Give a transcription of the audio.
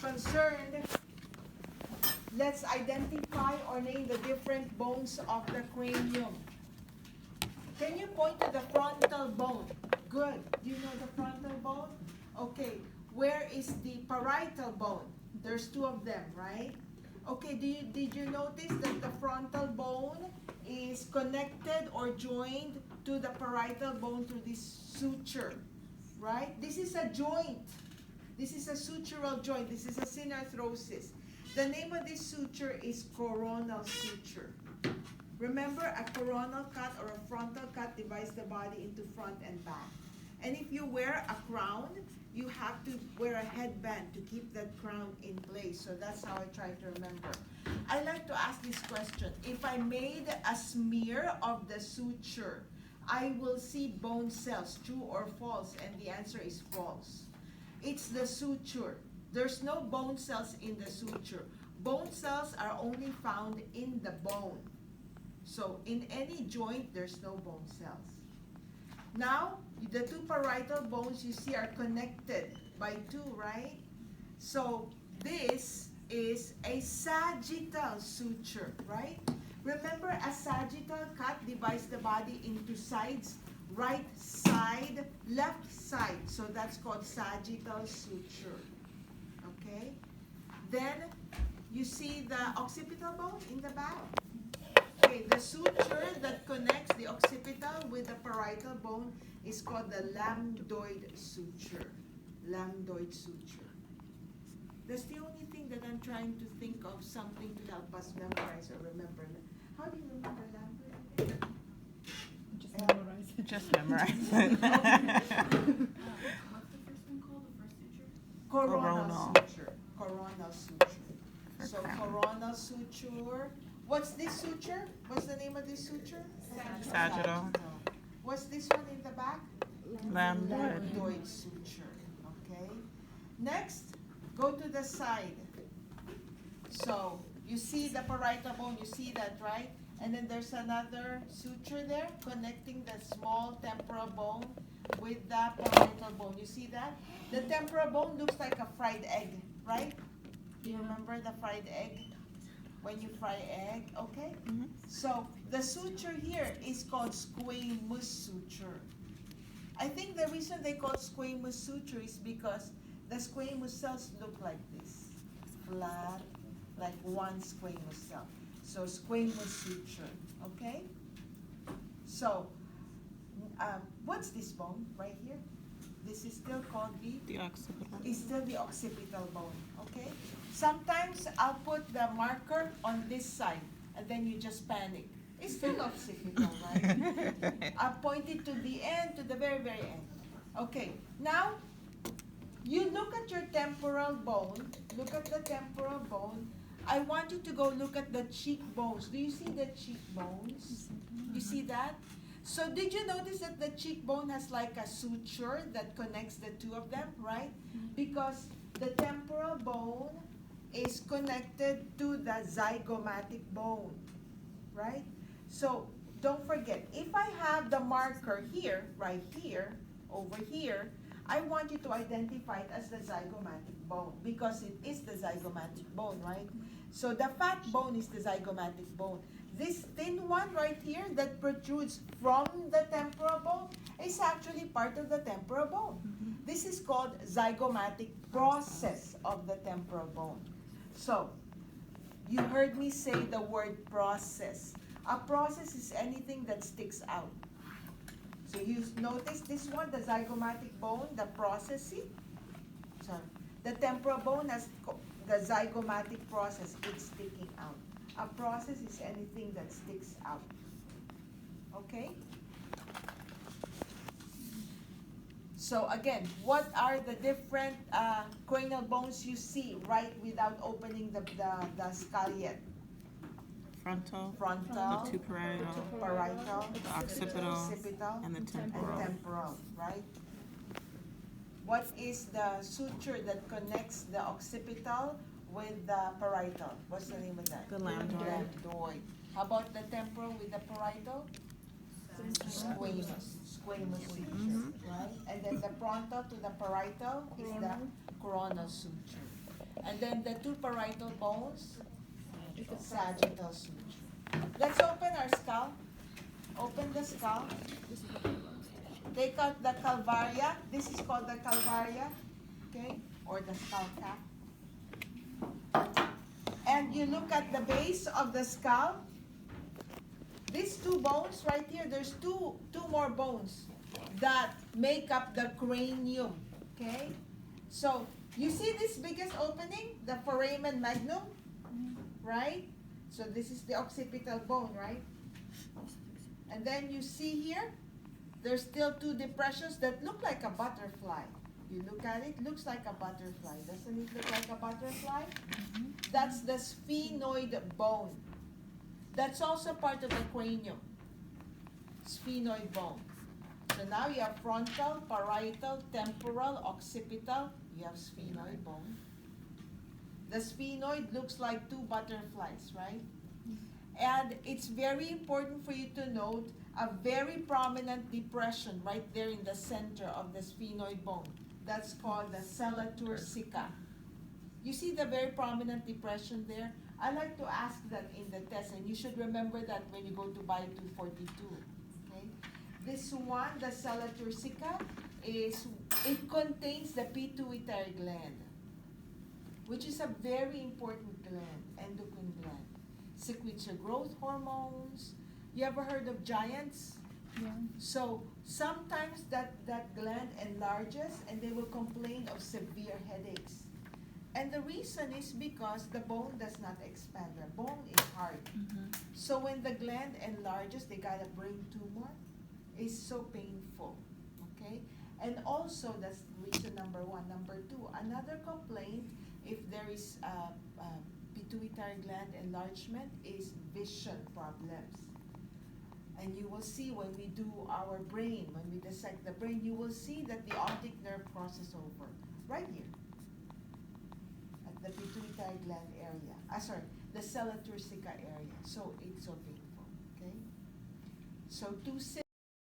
concerned, let's identify or name the different bones of the cranium. Can you point to the frontal bone? Good. Do you know the frontal bone? Okay. Where is the parietal bone? There's two of them, right? Okay, did you notice that the frontal bone is connected or joined to the parietal bone through this suture, right? This is a joint. This is a sutural joint. This is a synarthrosis. The name of this suture is coronal suture. Remember, a coronal cut or a frontal cut divides the body into front and back. And if you wear a crown, you have to wear a headband to keep that crown in place. So that's how I try to remember. I like to ask this question. If I made a smear of the suture, I will see bone cells, true or false? And the answer is false. It's the suture. There's no bone cells in the suture. Bone cells are only found in the bone. So in any joint, there's no bone cells. Now, the two parietal bones you see are connected by two, right? So this is a sagittal suture, right? Remember, a sagittal cut divides the body into sides, right side, left side. So that's called sagittal suture, okay? Then you see the occipital bone in the back. Okay, the suture that connects the occipital with the parietal bone is called the lambdoid suture. Lambdoid suture. That's the only thing that I'm trying to think of, something to help us memorize or remember. How do you remember lambdoid? Just memorize it. Just memorize it. What's the first one called? The first suture? Coronal suture. Coronal suture. So coronal suture. What's this suture? What's the name of this suture? Sagittal. What's this one in the back? Lambdoid. Lambdoid suture. Okay. Next, go to the side. So you see the parietal bone. You see that, right? And then there's another suture there connecting the small temporal bone with the parietal bone. You see that? The temporal bone looks like a fried egg, right? Do you remember the fried egg? When you fry egg, okay? Mm-hmm. So the suture here is called squamous suture. I think the reason they call it squamous suture is because the squamous cells look like this, flat, like one squamous cell. So squamous suture, okay? So what's this bone right here? This is still called The occipital. is still the occipital bone, okay? Sometimes I'll put the marker on this side, and then you just panic. It's still occipital, right? I'll point it to the end, to the very, very end. Okay, now, you look at your temporal bone. Look at the temporal bone. I want you to go look at the cheekbones. Do you see the cheekbones? You see that? So did you notice that the cheekbone has like a suture that connects the two of them, right? Because the temporal bone is connected to the zygomatic bone, right? So don't forget, if I have the marker here, right here, over here, I want you to identify it as the zygomatic bone because it is the zygomatic bone, right? So the fat bone is the zygomatic bone. This thin one right here that protrudes from the temporal bone is actually part of the temporal bone. This is called zygomatic process of the temporal bone. So, you heard me say the word process. A process is anything that sticks out. So you notice this one, the zygomatic bone, the process, see? Sorry. The temporal bone has the zygomatic process, it's sticking out. A process is anything that sticks out. Okay? So again, what are the different cranial bones you see right without opening the skull yet? Frontal, Frontal, the two parietal, the occipital, and the temporal. and temporal, right? What is the suture that connects the occipital with the parietal? What's the name of that? The lambdoid. Lambdoid. How about the temporal with the parietal? Squamous suture, right? And then the frontal to the parietal is the coronal suture. And then the two parietal bones, sagittal suture. Let's open our skull. Open the skull. Take out the calvaria. This is called the calvaria, okay, or the skull cap. And you look at the base of the skull. These two bones right here, there's two more bones that make up the cranium, okay? So, you see this biggest opening, the foramen magnum, right? So this is the occipital bone, right? And then you see here, there's still two depressions that look like a butterfly. You look at it, looks like a butterfly. Doesn't it look like a butterfly? That's the sphenoid bone. That's also part of the cranium. Sphenoid bone. So now you have frontal, parietal, temporal, occipital. You have sphenoid bone. The sphenoid looks like two butterflies, right? And it's very important for you to note a very prominent depression right there in the center of the sphenoid bone. That's called the sella turcica. You see the very prominent depression there? I like to ask that in the test, and you should remember that when you go to Bio 242. Okay? This one, the sella turcica, it contains the pituitary gland, which is a very important gland, endocrine gland. Secretes your growth hormones. You ever heard of giants? Yeah. So sometimes that gland enlarges and they will complain of severe headaches. And the reason is because the bone does not expand. The bone is hard. So when the gland enlarges, they got a brain tumor. It's so painful, okay? And also, that's reason number one. Number two, another complaint, if there is pituitary gland enlargement, is vision problems. And you will see when we do our brain, when we dissect the brain, you will see that the optic nerve crosses over right here at the pituitary gland area. The sella turcica area. So it's so painful, okay? So two